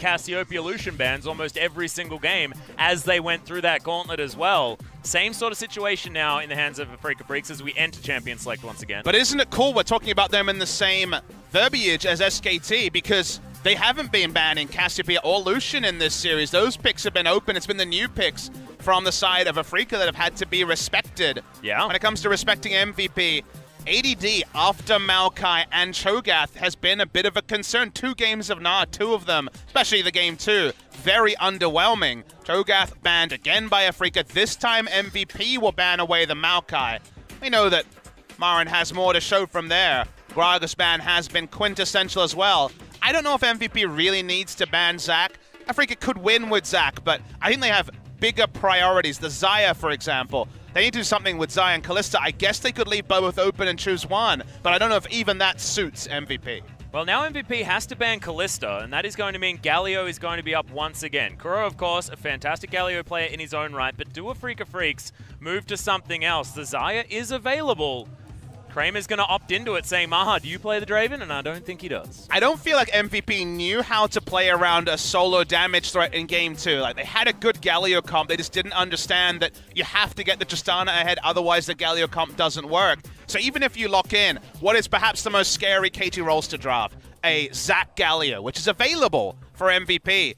Cassiopeia Lucian bans almost every single game as they went through that gauntlet as well. Same sort of situation now in the hands of Afreeca Freecs as we enter Champion Select once again. But isn't it cool we're talking about them in the same verbiage as SKT, because they haven't been banning Cassiopeia or Lucian in this series. Those picks have been open. It's been the new picks from the side of Afreeca that have had to be respected. Yeah. When it comes to respecting MVP, ADD after Maokai and Cho'Gath has been a bit of a concern. 2 games of Na'A, 2 of them, especially the game 2, very underwhelming. Cho'Gath banned again by Afreeca. This time MVP will ban away the Maokai. We know that Marin has more to show from there. Gragas ban has been quintessential as well. I don't know if MVP really needs to ban Zac. Afreeca could win with Zac, but I think they have bigger priorities. The Xayah, for example. They need to do something with Xayah and Kalista. I guess they could leave both open and choose one, but I don't know if even that suits MVP. Well, now MVP has to ban Kalista, and that is going to mean Galio is going to be up once again. Kuro, of course, a fantastic Galio player in his own right, but do Afreeca Freecs move to something else? The Xayah is available. Kramer's going to opt into it, saying, Maha, do you play the Draven? And I don't think he does. I don't feel like MVP knew how to play around a solo damage threat in Game 2. Like, they had a good Galio comp, they just didn't understand that you have to get the Tristana ahead, otherwise the Galio comp doesn't work. So even if you lock in, what is perhaps the most scary KT roles to draft? A Zac Galio, which is available for MVP.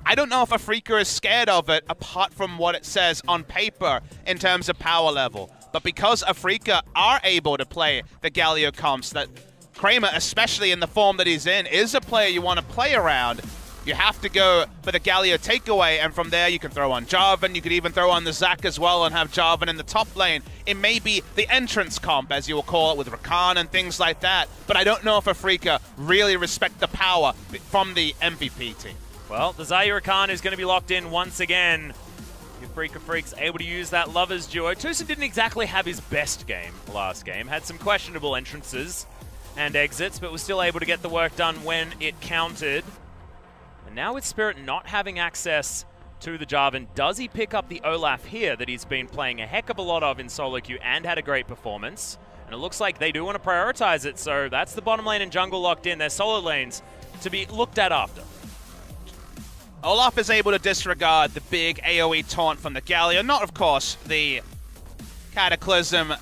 I don't know if Afreeca is scared of it, apart from what it says on paper in terms of power level. But because Afreeca are able to play the Galio comps, that Kramer, especially in the form that he's in, is a player you want to play around, you have to go for the Galio takeaway, and from there you can throw on Jarvan, you could even throw on the Zac as well and have Jarvan in the top lane. It may be the entrance comp, as you will call it, with Rakan and things like that, but I don't know if Afreeca really respect the power from the MVP team. Well, the Xayah Rakan is going to be locked in once again. Afreeca Freecs able to use that lovers duo. Tucson didn't exactly have his best game last game. Had some questionable entrances and exits, but was still able to get the work done when it counted. And now with Spirit not having access to the Jarvan, does he pick up the Olaf here that he's been playing a heck of a lot of in solo queue and had a great performance? And it looks like they do want to prioritize it, so that's the bottom lane and jungle locked in. Their solo lanes to be looked at after. Olaf is able to disregard the big AoE taunt from the Galio. Not, of course, the Cataclysm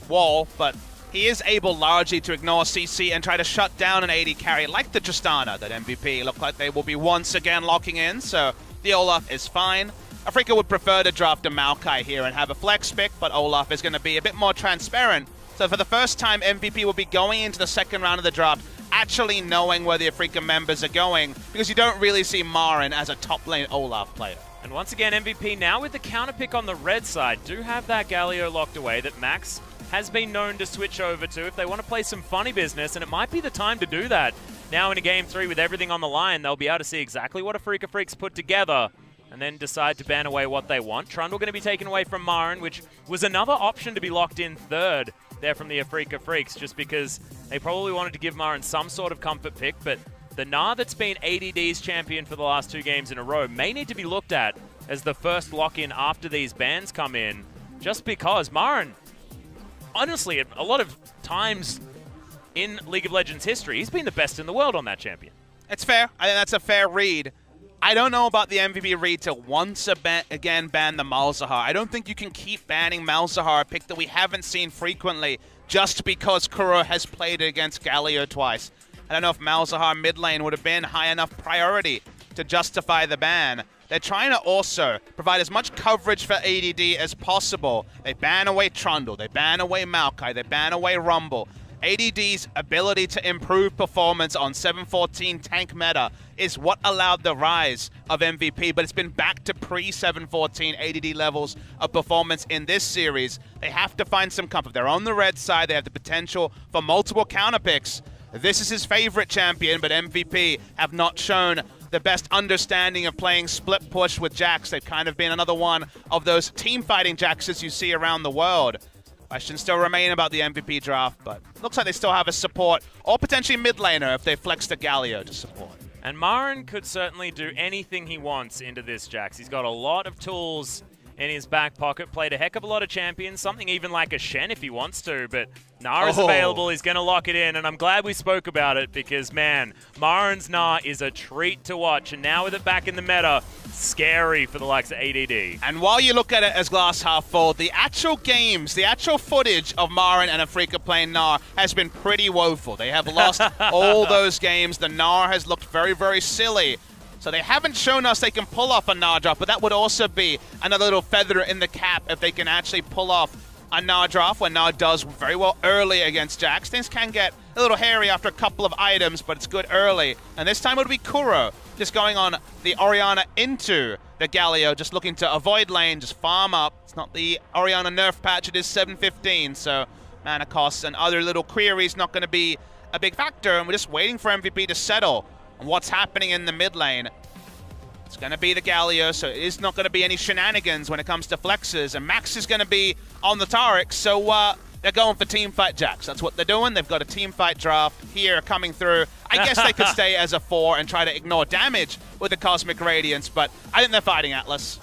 wall, but he is able largely to ignore CC and try to shut down an AD carry like the Tristana that MVP look like they will be once again locking in, so the Olaf is fine. Afreeca would prefer to draft a Maokai here and have a flex pick, but Olaf is going to be a bit more transparent. So for the first time, MVP will be going into the second round of the draft actually knowing where the Afreeca members are going, because you don't really see Marin as a top lane Olaf player. And once again, MVP now with the counter pick on the red side do have that Galio locked away that Max has been known to switch over to if they want to play some funny business, and it might be the time to do that. Now in a Game 3 with everything on the line, they'll be able to see exactly what Afreeca Freecs put together and then decide to ban away what they want. Trundle going to be taken away from Marin, which was another option to be locked in third there from the Afreeca Freecs, just because they probably wanted to give Marin some sort of comfort pick, but the Na'A that's been ADD's champion for the last 2 games in a row may need to be looked at as the first lock-in after these bans come in, just because Marin, honestly, a lot of times in League of Legends history, he's been the best in the world on that champion. It's fair. I think that's a fair read. I don't know about the MVP read to once again ban the Malzahar. I don't think you can keep banning Malzahar, a pick that we haven't seen frequently, just because Kuro has played against Galio twice. I don't know if Malzahar mid lane would have been high enough priority to justify the ban. They're trying to also provide as much coverage for ADD as possible. They ban away Trundle, they ban away Maokai, they ban away Rumble. ADD's ability to improve performance on 714 tank meta is what allowed the rise of MVP, but it's been back to pre-714 ADD levels of performance in this series. They have to find some comfort. They're on the red side. They have the potential for multiple counter picks. This is his favorite champion, but MVP have not shown the best understanding of playing split push with Jax. They've kind of been another one of those team fighting Jaxes you see around the world. Questions still remain about the MVP draft, but looks like they still have a support, or potentially mid laner if they flex the Galio to support. And Marin could certainly do anything he wants into this Jax. He's got a lot of tools in his back pocket. Played a heck of a lot of champions, something even like a Shen if he wants to, but Gnar is available. He's going to lock it in, and I'm glad we spoke about it because, man, Marin's Gnar is a treat to watch, and now with it back in the meta, scary for the likes of ADD. And while you look at it as glass half full, the actual games, the actual footage of Marin and Afreeca playing Gnar has been pretty woeful. They have lost all those games. The Gnar has looked very, very silly. So they haven't shown us they can pull off a Gnar drop, but that would also be another little feather in the cap if they can actually pull off a Gnar drop when Gnar does very well early against Jax. Things can get a little hairy after a couple of items, but it's good early. And this time it'll be Kuro just going on the Orianna into the Galio, just looking to avoid lane, just farm up. It's not the Orianna nerf patch, it is 715, so mana costs and other little queries not going to be a big factor, and we're just waiting for MVP to settle on what's happening in the mid lane. It's going to be the Galio, so it is not going to be any shenanigans when it comes to flexes, and Max is going to be on the Taric, so they're going for Teamfight Jax. That's what they're doing. They've got a Teamfight draft here coming through. I guess they could stay as a 4 and try to ignore damage with the Cosmic Radiance, but I think they're fighting Atlas.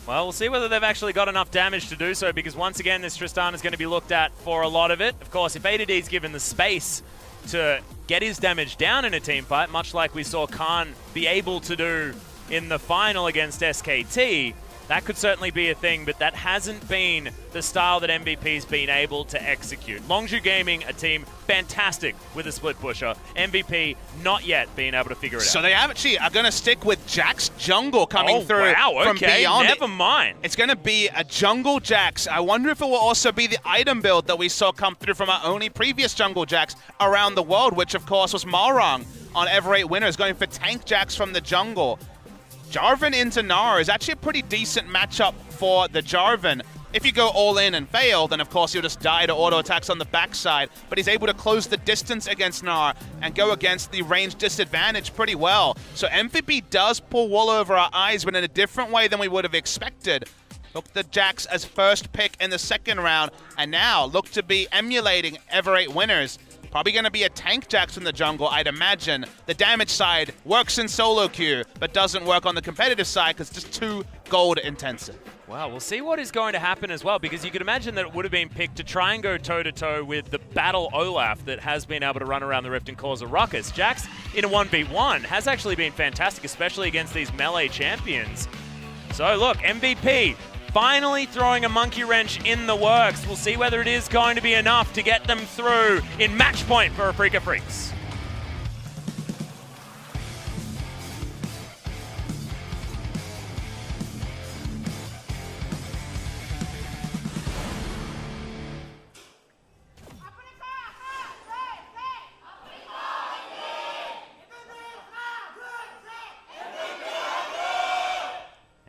Well, we'll see whether they've actually got enough damage to do so, because once again, this Tristan is going to be looked at for a lot of it. Of course, if ADD's given the space to get his damage down in a team fight, much like we saw Khan be able to do in the final against SKT, that could certainly be a thing, but that hasn't been the style that MVP's been able to execute. Longzhu Gaming, a team fantastic with a split pusher. MVP not yet being able to figure it out. So they actually are going to stick with Jax jungle coming through from okay, beyond. Never mind. It's going to be a jungle Jax. I wonder if it will also be the item build that we saw come through from our only previous jungle Jax around the world, which of course was Malrang on Ever 8 Winners, going for tank Jax from the jungle. Jarvan into Gnar is actually a pretty decent matchup for the Jarvan. If you go all in and fail, then of course you'll just die to auto attacks on the backside, but he's able to close the distance against Gnar and go against the range disadvantage pretty well. So MVP does pull wool over our eyes, but in a different way than we would have expected. Look the Jax as first pick in the second round, and now look to be emulating Ever 8 Winners. Probably going to be a tank Jax in the jungle, I'd imagine. The damage side works in solo queue, but doesn't work on the competitive side because it's just too gold intensive. Wow, we'll see what is going to happen as well, because you could imagine that it would have been picked to try and go toe-to-toe with the Battle Olaf that has been able to run around the Rift and cause a ruckus. Jax in a 1v1 has actually been fantastic, especially against these melee champions. So look, MVP finally throwing a monkey wrench in the works. We'll see whether it is going to be enough to get them through in match point for Afreeca Freecs.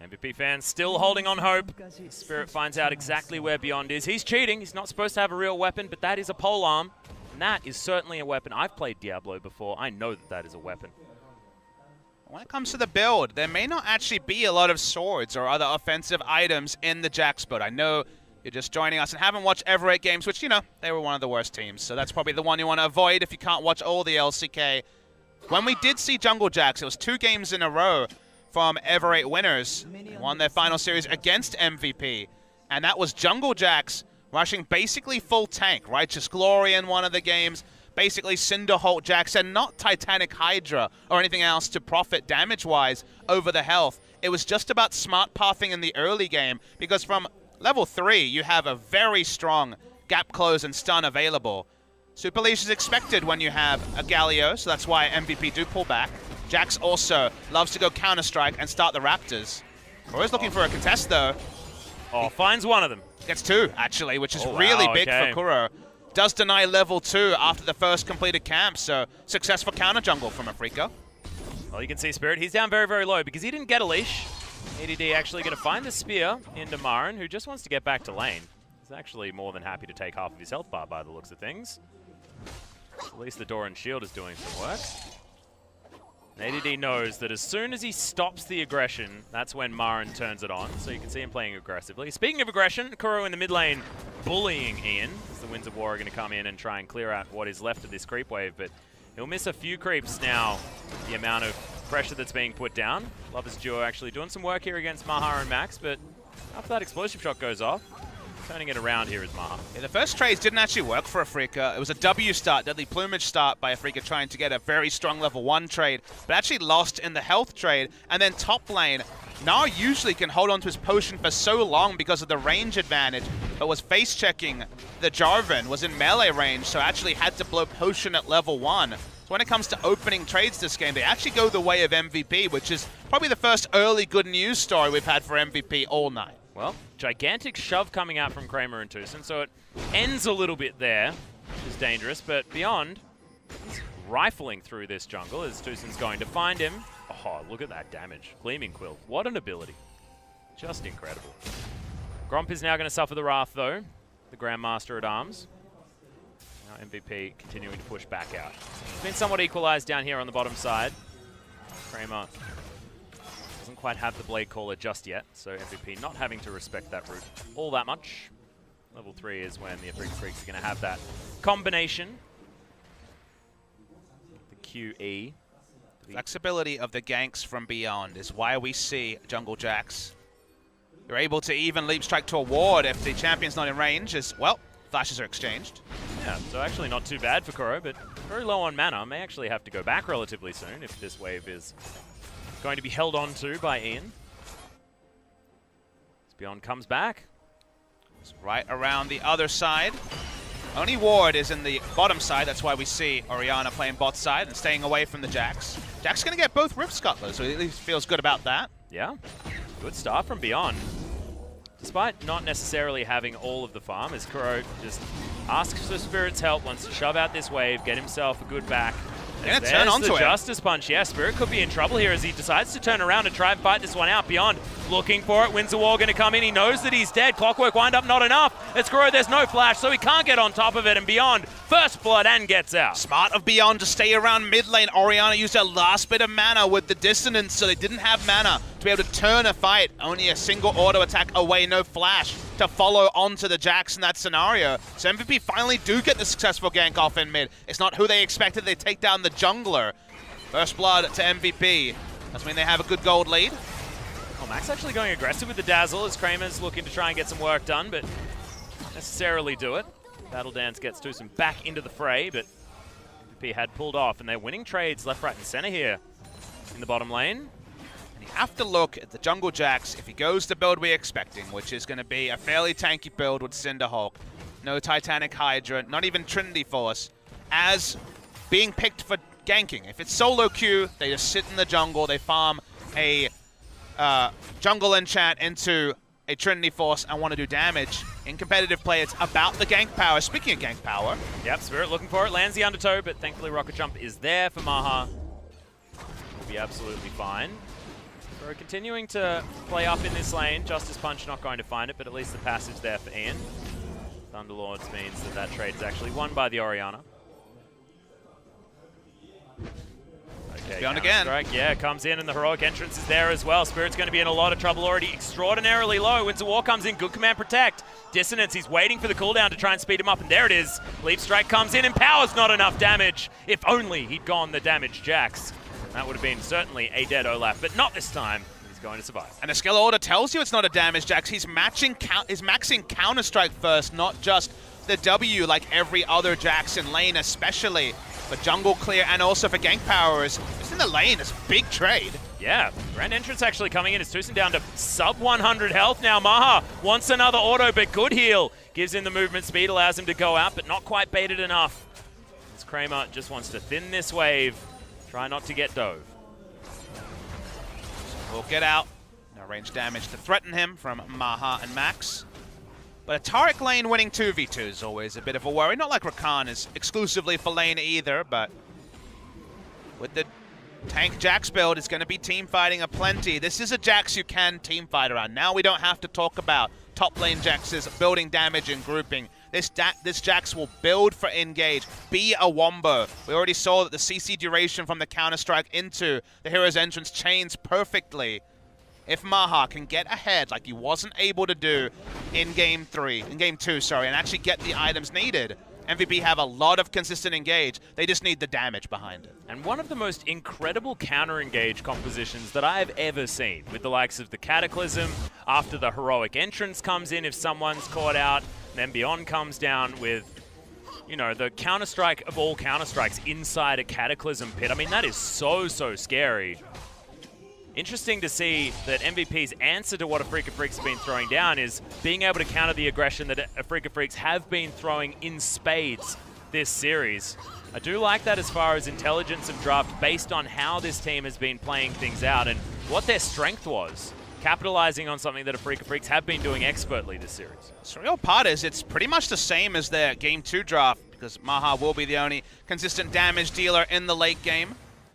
MVP fans still holding on hope. Spirit finds out exactly where Beyond is. He's cheating. He's not supposed to have a real weapon, but that is a polearm. And that is certainly a weapon. I've played Diablo before. I know that that is a weapon. When it comes to the build, there may not actually be a lot of swords or other offensive items in the Jax build. I know you're just joining us and haven't watched Ever 8 games, which, you know, they were one of the worst teams. So that's probably the one you want to avoid if you can't watch all the LCK. When we did see Jungle Jax, it was 2 games in a row from Ever 8 Winners. They won their final series against MVP. And that was Jungle Jax rushing basically full tank. Righteous Glory in one of the games. Basically Cinderholt Jax and not Titanic Hydra or anything else to profit damage-wise over the health. It was just about smart pathing in the early game, because from level 3 you have a very strong gap close and stun available. Super Leash is expected when you have a Galio, so that's why MVP do pull back. Jax also loves to go Counter-Strike and start the Raptors. Kuro's looking for a contest, though. Oh, finds one of them. Gets 2, actually, which is really big for Kuro. Does deny level 2 after the first completed camp, so successful counter jungle from Afreeca. Well, you can see Spirit, he's down very, very low because he didn't get a leash. ADD actually going to find the spear into Marin, who just wants to get back to lane. He's actually more than happy to take half of his health bar by the looks of things. At least the door and shield is doing some work. ADD knows that as soon as he stops the aggression, that's when Marin turns it on. So you can see him playing aggressively. Speaking of aggression, Kuro in the mid lane bullying Ian, as the Winds of War are going to come in and try and clear out what is left of this creep wave. But he'll miss a few creeps now, the amount of pressure that's being put down. Lovers Duo actually doing some work here against Maha and Max, but After that explosive shot goes off, turning it around here is Maha. Yeah, the first trades didn't actually work for Afreeca. It was a W start, Deadly Plumage start by Afreeca trying to get a very strong level 1 trade, but actually lost in the health trade. And then top lane, Gnar usually can hold on to his potion for so long because of the range advantage, but was face checking the Jarvan, was in melee range, so actually had to blow potion at level 1. So when it comes to opening trades this game, they actually go the way of MVP, which is probably the first early good news story we've had for MVP all night. Well, gigantic shove coming out from Kramer and Tucson, so it ends a little bit there, which is dangerous, but beyond, he's rifling through this jungle as Tucson's going to find him. Oh, look at that damage. Gleaming Quill. What an ability. Just incredible. Gromp is now going to suffer the wrath, though, the Grandmaster at Arms. Now MVP continuing to push back out. It's been somewhat equalized down here on the bottom side. Kramer doesn't quite have the Blade Caller just yet, so MVP not having to respect that route all that much. Level 3 is when the Freecs are going to have that combination. The QE. Flexibility of the ganks from beyond is why we see Jungle Jacks. You're able to even leap strike to a ward if the champion's not in range, as well, flashes are exchanged. Yeah, so actually not too bad for Kuro, but very low on mana. May actually have to go back relatively soon if this wave is going to be held on to by Ian. As Beyond comes back. It's right around the other side. Only ward is in the bottom side, that's why we see Orianna playing bot side and staying away from the Jax. Jax going to get both Rift Scuttlers, so he at least feels good about that. Yeah, good start from Beyond. Despite not necessarily having all of the farm, as Kuro just asks for Spirit's help, wants to shove out this wave, get himself a good back. Gonna turn onto it. Justice Punch. Yeah, Spirit could be in trouble here as he decides to turn around and try and fight this one out. Beyond looking for it. Wins the wall, going to come in. He knows that he's dead. Clockwork wind up, not enough. It's Kuro, there's no flash, so he can't get on top of it. And Beyond, first blood and gets out. Smart of Beyond to stay around mid lane. Orianna used her last bit of mana with the dissonance, so they didn't have mana to be able to turn a fight. Only a single auto attack away, no flash to follow onto the Jax in that scenario. So MVP finally do get the successful gank off in mid. It's not who they expected. They take down the jungler. First blood to MVP. Doesn't mean they have a good gold lead. Oh, Max actually going aggressive with the Dazzle as Kramer's looking to try and get some work done, but not necessarily do it. Battle Dance gets Tucson back into the fray, but MVP had pulled off, and they're winning trades left, right, and center here in the bottom lane. And you have to look at the Jungle Jax if he goes the build we're expecting, which is going to be a fairly tanky build with Cinderhawk. No Titanic Hydra, not even Trinity Force, as being picked for ganking. If it's solo queue, they just sit in the jungle, they farm a jungle enchant into a Trinity Force and want to do damage. In competitive play, it's about the gank power. Speaking of gank power. Yep, Spirit looking for it, lands the undertow, but thankfully Rocket Jump is there for Maha. Will be absolutely fine. We're continuing to play up in this lane. Justice Punch not going to find it, but at least the passage there for Ian. Thunderlords means that that trade is actually won by the Orianna. Okay, Beyond again. Strike, yeah, comes in and the heroic entrance is there as well. Spirit's going to be in a lot of trouble already. Extraordinarily low. Winds of War comes in. Good command protect. Dissonance, he's waiting for the cooldown to try and speed him up, and there it is. Leap Strike comes in and powers not enough damage. If only he'd gone the damage Jax. That would have been certainly a dead Olaf, but not this time. He's going to survive. And the skill order tells you it's not a damage Jax. He's maxing Counter-Strike first, not just the W like every other Jax in lane, especially for jungle clear and also for gank powers. Just in the lane, it's a big trade. Yeah, Grand Entrance actually coming in. It's Tucson down to sub 100 health now. Maha wants another auto, but good heal. Gives him the movement speed, allows him to go out, but not quite baited enough. As Kramer just wants to thin this wave. Try not to get dove. We'll get out. No range damage to threaten him from Maha and Max. But a Taric lane winning 2v2 is always a bit of a worry. Not like Rakan is exclusively for lane either, but with the tank Jax build, it's going to be team fighting aplenty. This is a Jax you can team fight around. Now we don't have to talk about top lane Jax's building damage and grouping. This Jax will build for engage, be a wombo. We already saw that the CC duration from the Counter-Strike into the Hero's Entrance chains perfectly. If Maha can get ahead like he wasn't able to do in game 2, and actually get the items needed, MVP have a lot of consistent engage. They just need the damage behind it. And one of the most incredible counter-engage compositions that I have ever seen, with the likes of the Cataclysm, after the heroic entrance comes in if someone's caught out, then Beyond comes down with, you know, the Counter-Strike of all Counter-Strikes inside a Cataclysm pit. I mean, that is so scary. Interesting to see that MVP's answer to what Afreeca Freecs have been throwing down is being able to counter the aggression that Afreeca Freecs have been throwing in spades this series. I do like that as far as intelligence of draft based on how this team has been playing things out and what their strength was, capitalizing on something that Afreeca Freecs have been doing expertly this series. So the real part is it's pretty much the same as their Game 2 draft because Maha will be the only consistent damage dealer in the late game.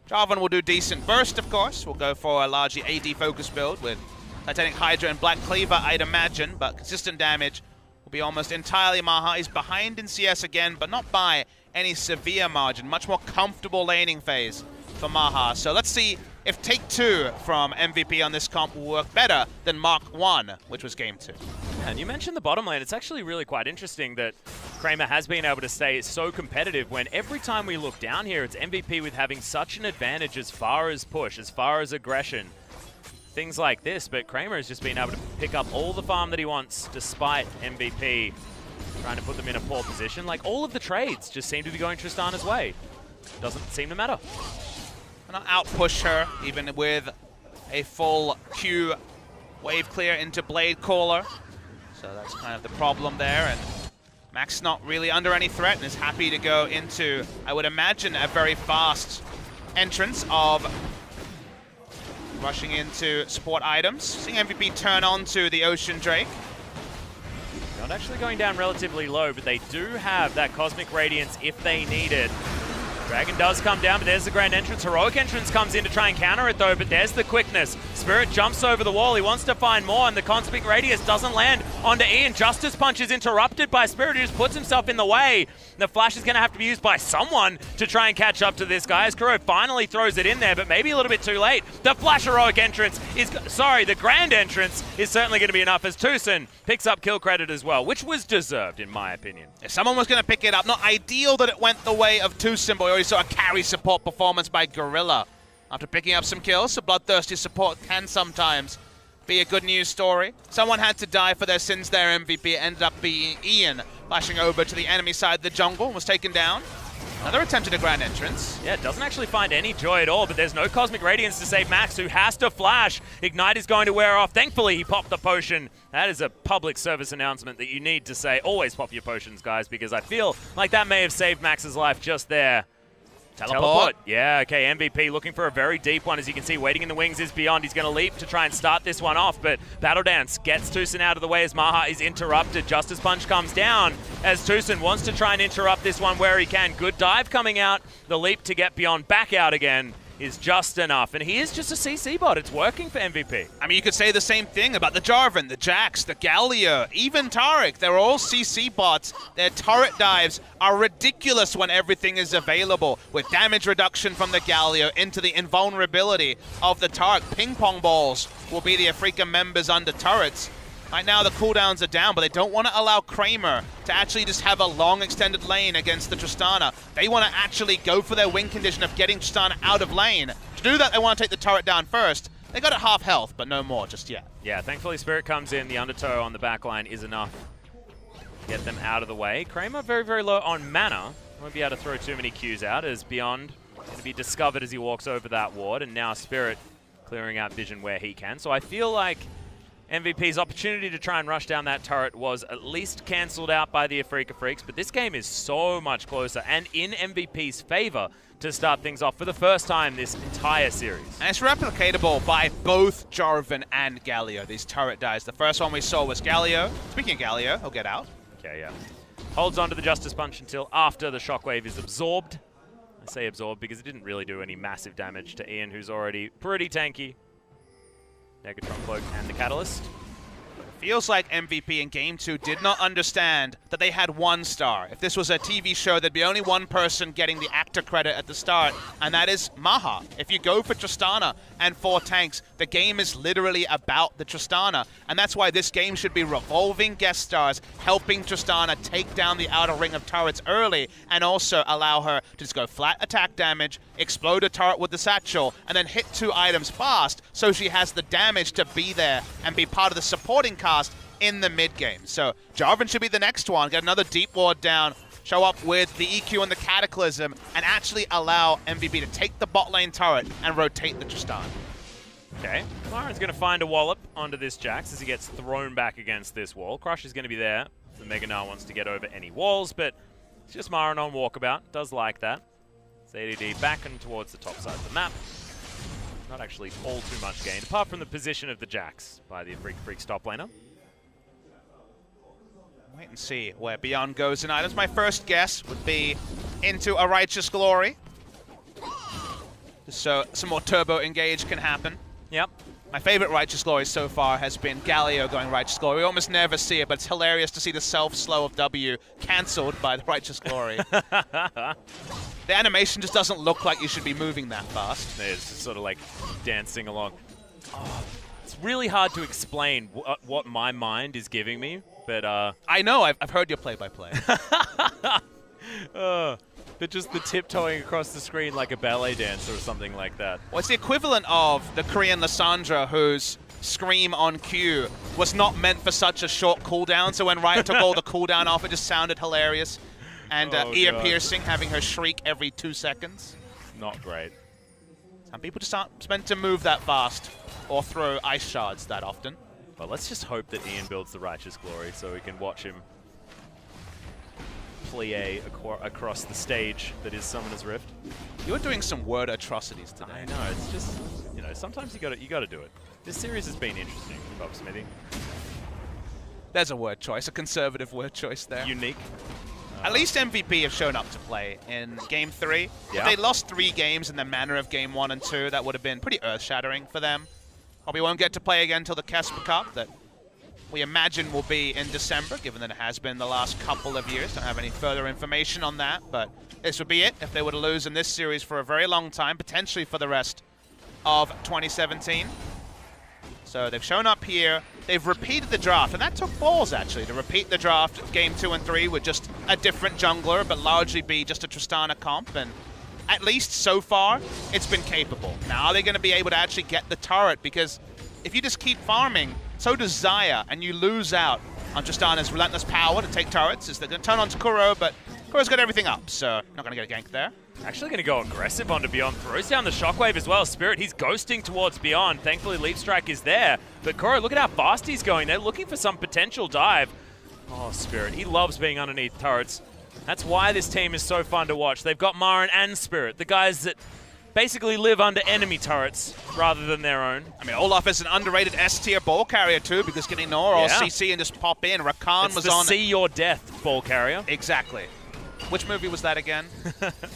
Jarvan will do decent burst, of course. We'll go for a largely AD focus build with Titanic Hydra and Black Cleaver, I'd imagine, but consistent damage will be almost entirely Maha. He's behind in CS again, but not by any severe margin. Much more comfortable laning phase for Maha. So let's see if Take 2 from MVP on this comp will work better than Mark 1, which was Game 2. And you mentioned the bottom lane. It's actually really quite interesting that Kramer has been able to stay so competitive when every time we look down here, it's MVP with having such an advantage as far as push, as far as aggression, things like this. But Kramer has just been able to pick up all the farm that he wants despite MVP trying to put them in a poor position. Like, all of the trades just seem to be going Tristana's way. Doesn't seem to matter. Not outpush her, even with a full Q wave clear into Blade Caller. So that's kind of the problem there, and Max not really under any threat and is happy to go into, I would imagine, a very fast entrance of rushing into support items. Seeing MVP turn on to the Ocean Drake. Not actually going down relatively low, but they do have that Cosmic Radiance if they need it. Dragon does come down, but there's the Grand Entrance. Heroic Entrance comes in to try and counter it, though, but there's the quickness. Spirit jumps over the wall. He wants to find more, and the Cosmic Radius doesn't land onto Ian. Justice Punch is interrupted by Spirit, who just puts himself in the way. The flash is going to have to be used by someone to try and catch up to this guy, as Kuro finally throws it in there, but maybe a little bit too late. The Flash Heroic Entrance is... Sorry, the Grand Entrance is certainly going to be enough, as Tucson picks up kill credit as well, which was deserved, in my opinion. If someone was going to pick it up, not ideal that it went the way of Tucson, but we already saw a carry support performance by Gorilla. After picking up some kills, so bloodthirsty support can sometimes be a good news story. Someone had to die for their sins there, MVP. It ended up being Ian, flashing over to the enemy side of the jungle, was taken down. Another attempt at a Grand Entrance. Yeah, doesn't actually find any joy at all, but there's no Cosmic Radiance to save Max, who has to flash. Ignite is going to wear off. Thankfully, he popped the potion. That is a public service announcement that you need to say. Always pop your potions, guys, because I feel like that may have saved Max's life just there. Teleport. Yeah, okay, MVP looking for a very deep one. As you can see, waiting in the wings is Beyond. He's going to leap to try and start this one off, but Battle Dance gets Tucson out of the way as Maha is interrupted. Justice Punch comes down as Tucson wants to try and interrupt this one where he can. Good dive coming out. The leap to get Beyond back out again is just enough, and he is just a CC bot. It's working for MVP. I mean, you could say the same thing about the Jarvan, the Jax, the Galio, even Taric. They're all CC bots. Their turret dives are ridiculous when everything is available, with damage reduction from the Galio into the invulnerability of the Taric. Ping pong balls will be the Afreeca members under turrets. Right now the cooldowns are down, but they don't want to allow Kramer to actually just have a long extended lane against the Tristana. They want to actually go for their win condition of getting Tristana out of lane. To do that, they want to take the turret down first. They got it half health, but no more just yet. Yeah, thankfully Spirit comes in. The undertow on the back line is enough to get them out of the way. Kramer very low on mana. Won't be able to throw too many Qs out, as Beyond going to be discovered as he walks over that ward, and now Spirit clearing out vision where he can. So I feel like MVP's opportunity to try and rush down that turret was at least cancelled out by the Afreeca Freecs, but this game is so much closer and in MVP's favor to start things off for the first time this entire series. And it's replicatable by both Jarvan and Galio, these turret dives. The first one we saw was Galio. Speaking of Galio, he'll get out. Okay, yeah. Holds on to the Justice Punch until after the Shockwave is absorbed. I say absorbed because it didn't really do any massive damage to Ian, who's already pretty tanky. Negatron Cloak and the Catalyst. Feels like MVP in Game 2 did not understand that they had one star. If this was a TV show, there'd be only one person getting the actor credit at the start, and that is Maha. If you go for Tristana and 4 tanks, the game is literally about the Tristana, and that's why this game should be revolving guest stars, helping Tristana take down the outer ring of turrets early, and also allow her to just go flat attack damage, explode a turret with the satchel, and then hit 2 items fast, so she has the damage to be there and be part of the supporting cast in the mid game. So Jarvan should be the next one, get another deep ward down, show up with the EQ and the Cataclysm, and actually allow MVP to take the bot lane turret and rotate the Tristan. Okay, Myron's going to find a wallop onto this Jax as he gets thrown back against this wall. Crush is going to be there. The Mega Gnar wants to get over any walls, but it's just Myron on walkabout. Does like that. It's ADD back and towards the top side of the map. Not actually all too much gained, apart from the position of the Jax by the Freecs top laner. Wait and see where Beyond goes in items. My first guess would be into a Righteous Glory. So some more turbo engage can happen. Yep. My favorite Righteous Glory so far has been Galio going Righteous Glory. We almost never see it, but it's hilarious to see the self-slow of W cancelled by the Righteous Glory. The animation just doesn't look like you should be moving that fast. It's just sort of like dancing along. Oh, it's really hard to explain what my mind is giving me, but I know, I've heard your play-by-play. But just the tiptoeing across the screen like a ballet dancer or something like that. Well, it's the equivalent of the Korean Lysandra, whose scream on cue was not meant for such a short cooldown, so when Riot took all the cooldown off, it just sounded hilarious. And ear-piercing, having her shriek every 2 seconds. Not great. Some people just aren't meant to move that fast or throw ice shards that often. Well, let's just hope that Ian builds the Righteous Glory so we can watch him plie across the stage that is Summoner's Rift. You're doing some word atrocities today. I know, it's just, you know, sometimes you gotta do it. This series has been interesting, Bob Smithy. There's a word choice, a conservative word choice there. Unique. At least MVP have shown up to play in Game 3. Yeah. If they lost 3 games in the manner of Game 1 and 2, that would have been pretty earth-shattering for them. Probably won't get to play again until the Casper Cup that we imagine will be in December, given that it has been the last couple of years. Don't have any further information on that, but this would be it if they were to lose in this series for a very long time, potentially for the rest of 2017. So they've shown up here. They've repeated the draft, and that took balls, actually, to repeat the draft Game 2 and 3 with just a different jungler, but largely be just a Tristana comp, and at least so far, it's been capable. Now are they going to be able to actually get the turret? Because if you just keep farming, so does Xayah, and you lose out on Tristana's relentless power to take turrets. They're going to turn on to Kuro, but Kuro's got everything up, so not going to get a gank there. Actually going to go aggressive onto Beyond. Throws down the Shockwave as well. Spirit, he's ghosting towards Beyond. Thankfully, Leap Strike is there. But Kuro, look at how fast he's going. They're looking for some potential dive. Oh, Spirit, he loves being underneath turrets. That's why this team is so fun to watch. They've got Marin and Spirit, the guys that basically live under enemy turrets rather than their own. I mean, Olaf is an underrated S-tier ball carrier too, because can ignore or CC and just pop in. Rakan was on... see your death ball carrier. Exactly. Which movie was that again?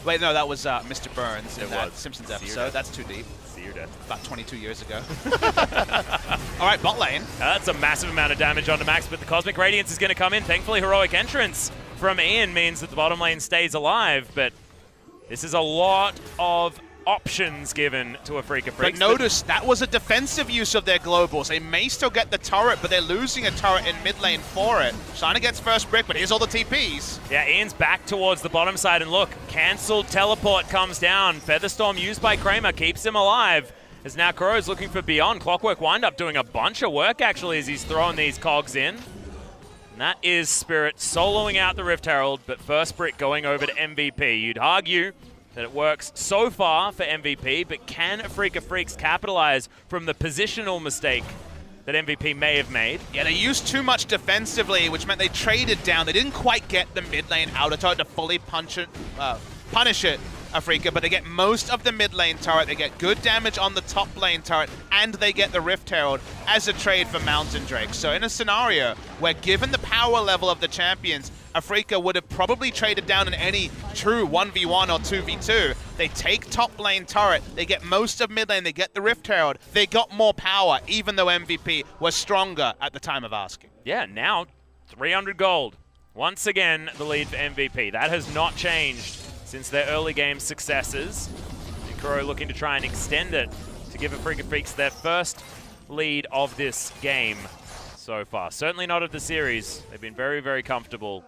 Wait, no, that was Mr. Burns in that Simpsons episode. That's too deep. See your death. About 22 years ago. All right, bot lane. That's a massive amount of damage onto Max, but the Cosmic Radiance is going to come in. Thankfully, heroic entrance from Ian means that the bottom lane stays alive, but this is a lot of options given to Afreeca Freecs. But notice, that was a defensive use of their globals. They may still get the turret, but they're losing a turret in mid lane for it. Shana gets first brick, but here's all the TPs. Yeah, Ian's back towards the bottom side, and look, cancelled teleport comes down. Featherstorm used by Kramer keeps him alive. As now Kuro's looking for Beyond. Clockwork Windup doing a bunch of work, actually, as he's throwing these cogs in. And that is Spirit soloing out the Rift Herald, but first brick going over to MVP. You'd argue that it works so far for MVP, but can Afreeca Freecs capitalize from the positional mistake that MVP may have made? Yeah, they used too much defensively, which meant they traded down. They didn't quite get the mid lane outer turret to fully punish it, Afreeca, but they get most of the mid lane turret. They get good damage on the top lane turret, and they get the Rift Herald as a trade for Mountain Drake. So in a scenario where, given the power level of the champions, Afreeca would have probably traded down in any true 1v1 or 2v2. They take top lane turret, they get most of mid lane, they get the Rift Herald. They got more power, even though MVP was stronger at the time of asking. Yeah, now 300 gold. Once again, the lead for MVP. That has not changed since their early game successes. Kuro looking to try and extend it to give Freecs their first lead of this game so far. Certainly not of the series. They've been very, very comfortable.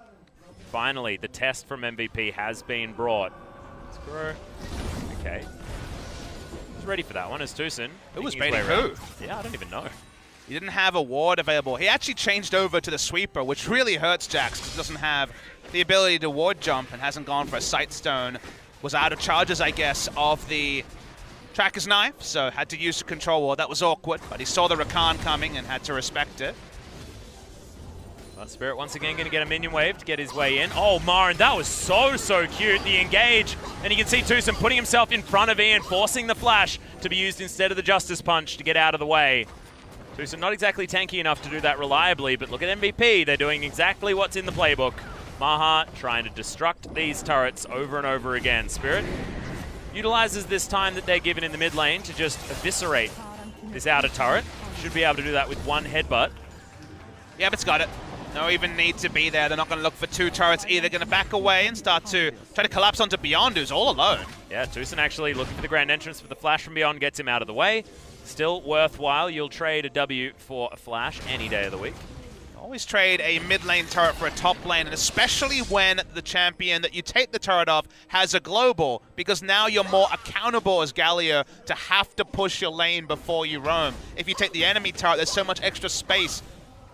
Finally, the test from MVP has been brought. Kuro, okay. Who's ready for that one? Is Tucson. Who was ready who? Yeah, I don't even know. He didn't have a ward available. He actually changed over to the sweeper, which really hurts Jax because he doesn't have the ability to ward jump and hasn't gone for a sight stone. Was out of charges, I guess, of the Tracker's Knife, so had to use the control ward. That was awkward, but he saw the Rakan coming and had to respect it. Well, Spirit once again going to get a minion wave to get his way in. Oh, Marin, that was so cute. The engage, and you can see Tucson putting himself in front of Ian, forcing the flash to be used instead of the Justice Punch to get out of the way. Tucson not exactly tanky enough to do that reliably, but look at MVP. They're doing exactly what's in the playbook. Maha trying to destruct these turrets over and over again. Spirit utilizes this time that they're given in the mid lane to just eviscerate this outer turret. Should be able to do that with one headbutt. Yep, it's got it. No even need to be there. They're not going to look for two turrets either. Going to back away and start to try to collapse onto Beyond, who's all alone. Yeah, Tucson actually looking for the grand entrance, for the flash from Beyond gets him out of the way. Still worthwhile. You'll trade a W for a flash any day of the week. Always trade a mid lane turret for a top lane, and especially when the champion that you take the turret off has a global, because now you're more accountable as Galio to have to push your lane before you roam. If you take the enemy turret, there's so much extra space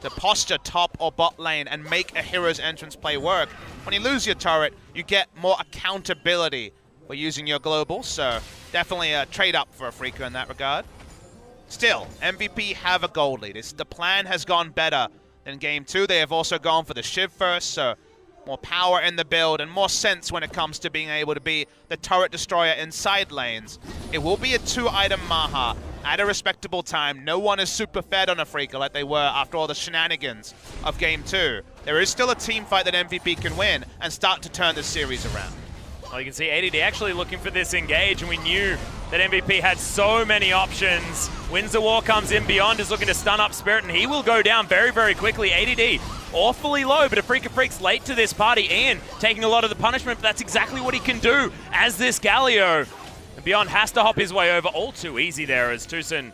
to posture top or bot lane and make a hero's entrance play work. When you lose your turret, you get more accountability for using your global, so definitely a trade up for Afreeca in that regard. Still, MVP have a gold lead. The plan has gone better. In Game 2, they have also gone for the Shiv first, so more power in the build and more sense when it comes to being able to be the turret destroyer in side lanes. It will be a 2-item Maha at a respectable time. No one is super fed on Afreeca like they were after all the shenanigans of Game 2. There is still a team fight that MVP can win and start to turn this series around. Well, you can see ADD actually looking for this engage, and we knew that MVP had so many options. Wins the war, comes in, Beyond is looking to stun up Spirit, and he will go down very, very quickly. ADD awfully low, but Freecs late to this party. Ian taking a lot of the punishment, but that's exactly what he can do as this Galio. And Beyond has to hop his way over. All too easy there as Tucson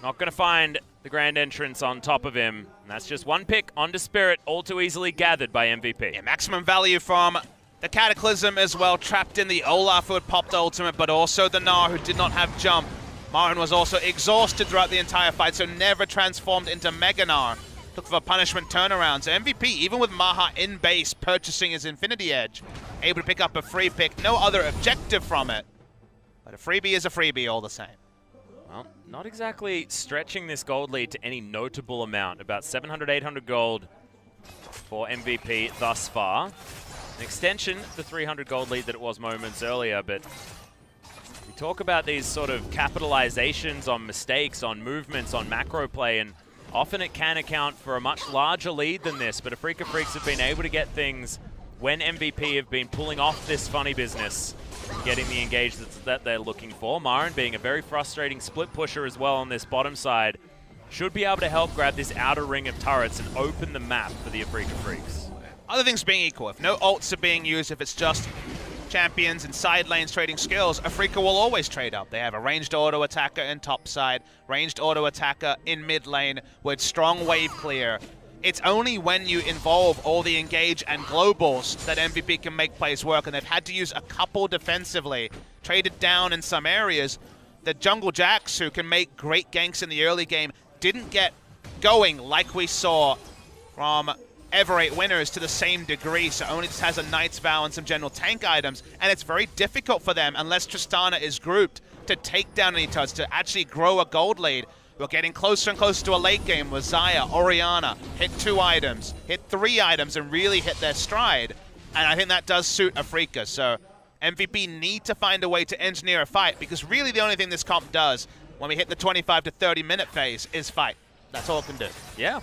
not going to find the grand entrance on top of him. And that's just one pick onto Spirit, all too easily gathered by MVP. Yeah, maximum value from the Cataclysm as well, trapped in the Olaf who had popped ultimate, but also the Gnar who did not have jump. Marin was also exhausted throughout the entire fight, so never transformed into Mega Gnar. Look for punishment turnarounds. MVP, even with Maha in base, purchasing his Infinity Edge, able to pick up a free pick. No other objective from it, but a freebie is a freebie all the same. Well, not exactly stretching this gold lead to any notable amount. About 700, 800 gold for MVP thus far. An extension, the 300 gold lead that it was moments earlier, but we talk about these sort of capitalizations on mistakes, on movements, on macro play, and often it can account for a much larger lead than this, but Freecs have been able to get things when MVP have been pulling off this funny business, getting the engage that they're looking for. Marin being a very frustrating split pusher as well on this bottom side, should be able to help grab this outer ring of turrets and open the map for the Freecs. Other things being equal, if no ults are being used, if it's just champions and side lanes trading skills, Afreeca will always trade up. They have a ranged auto attacker in top side, ranged auto attacker in mid lane with strong wave clear. It's only when you involve all the engage and globals that MVP can make plays work, and they've had to use a couple defensively, traded down in some areas. The jungle Jax, who can make great ganks in the early game, didn't get going like we saw from Everate winners to the same degree, so only just has a Knight's Vow and some general tank items, and it's very difficult for them, unless Tristana is grouped, to take down any turrets, to actually grow a gold lead. We're getting closer and closer to a late game with Xayah, Orianna, hit 2 items, hit 3 items, and really hit their stride, and I think that does suit Afreeca, so MVP need to find a way to engineer a fight, because really the only thing this comp does when we hit the 25 to 30 minute phase is fight. That's all it can do. Yeah.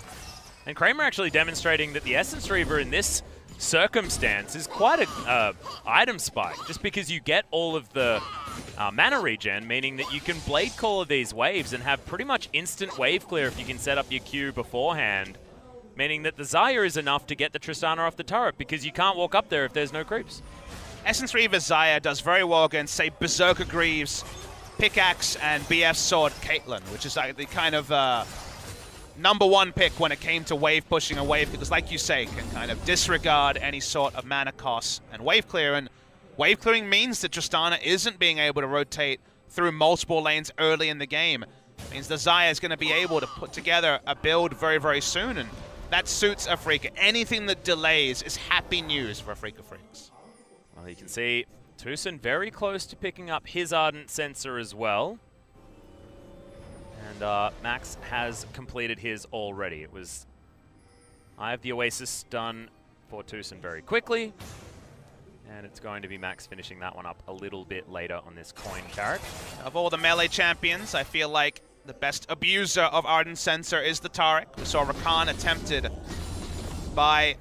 And Kramer actually demonstrating that the Essence Reaver in this circumstance is quite a item spike, just because you get all of the mana regen, meaning that you can blade caller these waves and have pretty much instant wave clear if you can set up your Q beforehand, meaning that the Xayah is enough to get the Tristana off the turret because you can't walk up there if there's no creeps. Essence Reaver Xayah does very well against, say, Berserker Greaves, Pickaxe, and BF Sword Caitlyn, which is like the kind of #1 pick when it came to wave pushing a wave, because like you say, can kind of disregard any sort of mana costs and wave clear. And wave clearing means that Tristana isn't being able to rotate through multiple lanes early in the game. It means the Xayah is going to be able to put together a build very, very soon, and that suits Afreeca. Anything that delays is happy news for Afreeca Freecs. Well, you can see Tucson very close to picking up his Ardent Sensor as well. And Max has completed his already. It was Eye of the Oasis done for Tucson very quickly. And it's going to be Max finishing that one up a little bit later on this coin carrot. Of all the melee champions, I feel like the best abuser of Ardent Sensor is the Taric. We saw Rakan attempted by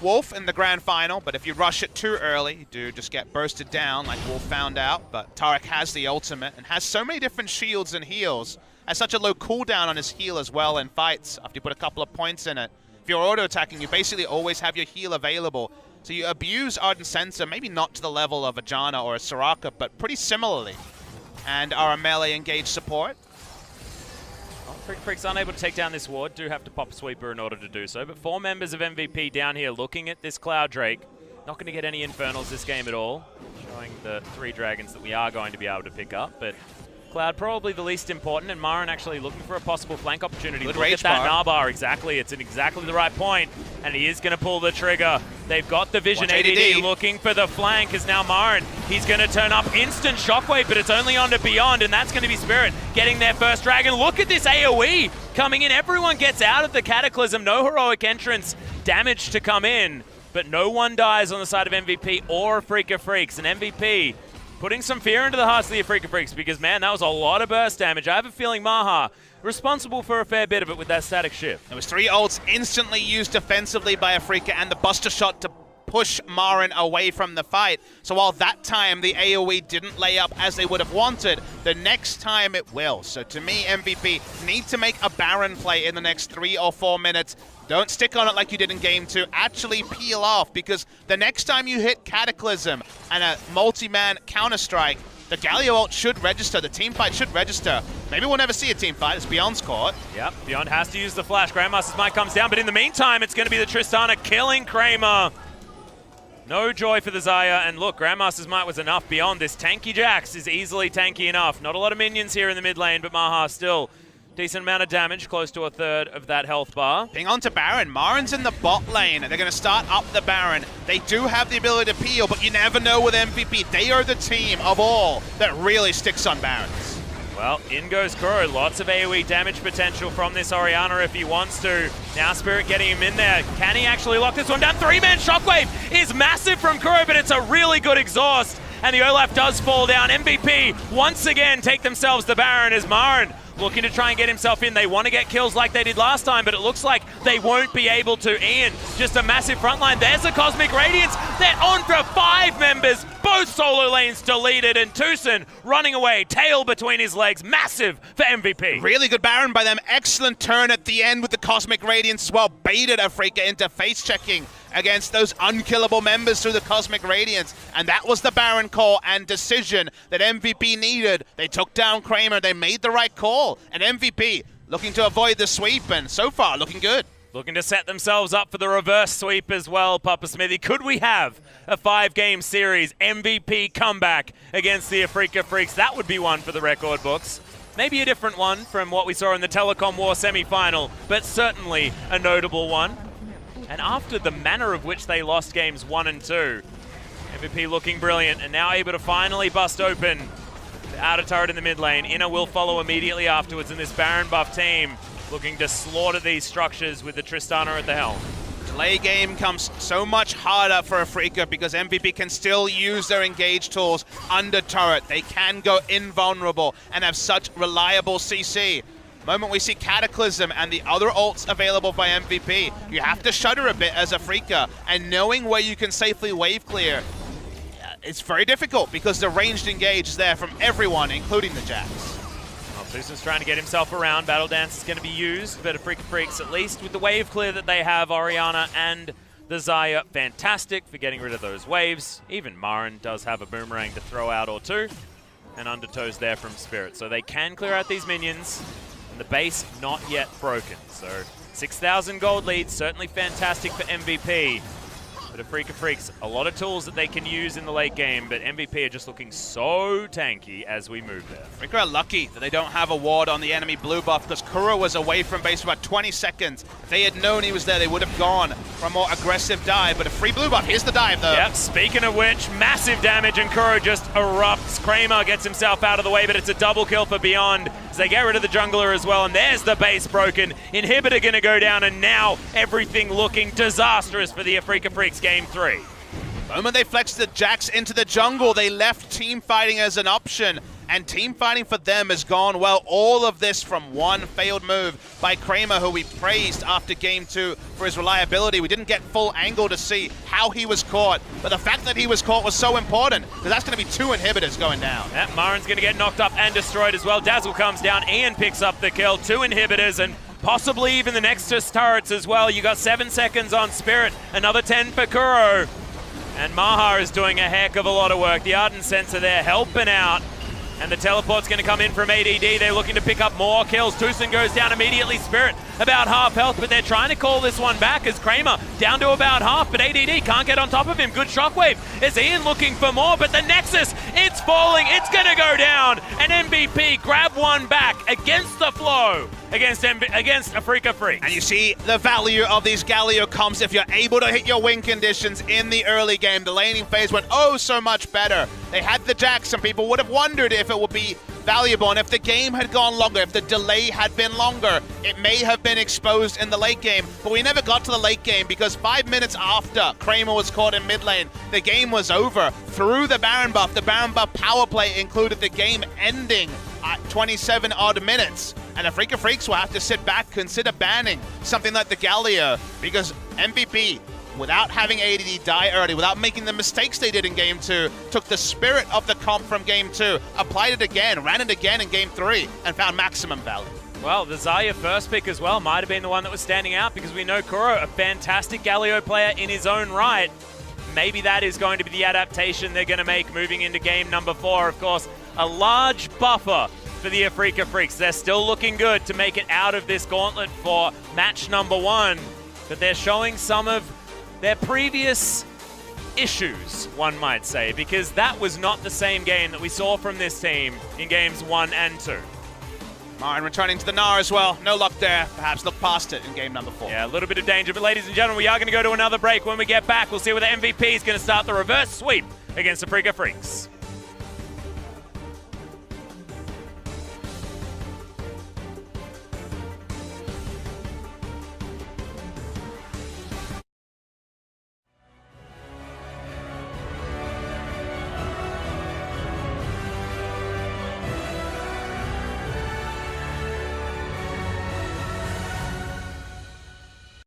Wolf in the grand final, but if you rush it too early, you do just get bursted down like Wolf found out. But Taric has the ultimate and has so many different shields and heals. Has such a low cooldown on his heal as well in fights after you put a couple of points in it. If you're auto-attacking, you basically always have your heal available. So you abuse Ardent Sensor, maybe not to the level of a Janna or a Soraka, but pretty similarly. And are a melee engaged support. Well, Freecs unable to take down this ward, do have to pop a sweeper in order to do so, but 4 members of MVP down here looking at this Cloud Drake. Not going to get any Infernals this game at all, showing the 3 dragons that we are going to be able to pick up, but Cloud probably the least important, and Marin actually looking for a possible flank opportunity. Good Look rage at that bar. Nahbar, exactly. It's in exactly the right point, and he is going to pull the trigger. They've got the Vision Watch ADD ADD. looking for the flank, as now Marin, he's going to turn up instant shockwave, but it's only onto Beyond, and that's going to be Spirit getting their first dragon. Look at this AoE coming in. Everyone gets out of the Cataclysm. No heroic entrance damage to come in, but no one dies on the side of MVP or Afreeca Freecs, and MVP putting some fear into the hearts of the Afreeca Freecs because, man, that was a lot of burst damage. I have a feeling Maha responsible for a fair bit of it with that static shift. There was 3 ults instantly used defensively by Afreeca and the Buster Shot to push Marin away from the fight. So while that time the AoE didn't lay up as they would have wanted, the next time it will. So to me, MVP need to make a Baron play in the next 3 or 4 minutes. Don't stick on it like you did in Game 2. Actually peel off, because the next time you hit Cataclysm and a multi-man Counter-Strike, the Galio ult should register, the team fight should register. Maybe we'll never see a team fight, it's Beyond's court. Yep, Beyond has to use the flash. Grandmaster's Might comes down, but in the meantime, it's going to be the Tristana killing Kramer. No joy for the Xayah, and look, Grandmaster's Might was enough. Beyond this, tanky Jax is easily tanky enough. Not a lot of minions here in the mid lane, but Maha still decent amount of damage, close to a third of that health bar. Ping on to Baron. Marin's in the bot lane. They're going to start up the Baron. They do have the ability to peel, but you never know with MVP. They are the team of all that really sticks on Barons. Well, in goes Kuro. Lots of AoE damage potential from this Orianna if he wants to. Now Spirit getting him in there. Can he actually lock this one down? 3-man Shockwave is massive from Kuro, but it's a really good exhaust. And the Olaf does fall down. MVP once again take themselves the Baron as Marin looking to try and get himself in. They want to get kills like they did last time, but it looks like they won't be able to. Ian, just a massive front line. There's the Cosmic Radiance. They're on for 5 members. Both solo lanes deleted, and Tucson running away, tail between his legs. Massive for MVP. Really good Baron by them. Excellent turn at the end with the Cosmic Radiance as well. Baited Afreeca into face-checking against those unkillable members through the Cosmic Radiance. And that was the Baron call and decision that MVP needed. They took down Kramer. They made the right call. And MVP looking to avoid the sweep, and so far looking good. Looking to set themselves up for the reverse sweep as well, Papa Smithy. Could we have a 5-game series MVP comeback against the Afreeca Freecs? That would be one for the record books. Maybe a different one from what we saw in the Telecom War semi-final, but certainly a notable one. And after the manner of which they lost games 1 and 2, MVP looking brilliant and now able to finally bust open the outer turret in the mid lane. Inner will follow immediately afterwards, and this Baron buff team looking to slaughter these structures with the Tristana at the helm. Delay game comes so much harder for Afreeca because MVP can still use their engage tools under turret. They can go invulnerable and have such reliable CC. moment we see Cataclysm and the other ults available by MVP, you have to shudder a bit as Afreeca, and knowing where you can safely wave clear, it's very difficult because the ranged engage is there from everyone, including the Jax. Well, Susan's trying to get himself around. Battle Dance is going to be used, but Freecs, at least with the wave clear that they have, Orianna and the Xayah, fantastic for getting rid of those waves. Even Marin does have a boomerang to throw out or two, and Undertow's there from Spirit. So they can clear out these minions, and the base not yet broken. So 6,000 gold lead, certainly fantastic for MVP. But Freecs, a lot of tools that they can use in the late game, but MVP are just looking so tanky as we move there. Afreeca are lucky that they don't have a ward on the enemy blue buff because Kuro was away from base for about 20 seconds. If they had known he was there, they would have gone for a more aggressive dive, but a free blue buff. Here's the dive, though. Yep, speaking of which, massive damage, and Kuro just erupts. Kramer gets himself out of the way, but it's a double kill for Beyond as they get rid of the jungler as well, and there's the base broken. Inhibitor gonna go down, and now everything looking disastrous for the Freecs Game 3. The moment they flexed the Jax into the jungle, they left team fighting as an option, and team fighting for them has gone well. All of this from one failed move by Kramer, who we praised after Game 2 for his reliability. We didn't get full angle to see how he was caught, but the fact that he was caught was so important, because that's going to be 2 inhibitors going down. Yeah, Marin's going to get knocked up and destroyed as well. Dazzle comes down, Ian picks up the kill, 2 inhibitors, and possibly even the Nexus turrets as well. You got 7 seconds on Spirit, another 10 for Kuro. And Maha is doing a heck of a lot of work. The Ardent Sensor there helping out. And the teleport's going to come in from ADD. They're looking to pick up more kills. Tucson goes down immediately. Spirit about half health, but they're trying to call this one back as Kramer down to about half, but ADD can't get on top of him. Good shockwave. Is Ian looking for more, but the Nexus, it's falling. It's going to go down. And MVP grab one back against the flow against Freecs. And you see the value of these Galio comps if you're able to hit your win conditions in the early game. The laning phase went oh so much better. They had the Jax, and people would have wondered if it would be valuable, and if the game had gone longer, if the delay had been longer, it may have been exposed in the late game. But we never got to the late game because 5 minutes after Kramer was caught in mid lane, the game was over. Through the Baron buff power play included the game ending at 27 odd minutes. And the Freecs will have to sit back, consider banning something like the Galio, because MVP, without having ADD die early, without making the mistakes they did in Game 2, took the spirit of the comp from Game 2, applied it again, ran it again in Game 3, and found maximum value. Well, the Xayah first pick as well might have been the one that was standing out, because we know Kuro, a fantastic Galio player in his own right. Maybe that is going to be the adaptation they're going to make moving into game number 4. Of course, a large buffer for the Freecs. They're still looking good to make it out of this gauntlet for match number 1, but they're showing some of their previous issues, one might say, because that was not the same game that we saw from this team in games 1 and 2. Marin returning to the Gnar as well. No luck there. Perhaps look past it in game number 4. Yeah, a little bit of danger, but ladies and gentlemen, we are going to go to another break. When we get back, we'll see whether MVP is going to start the reverse sweep against the Freecs.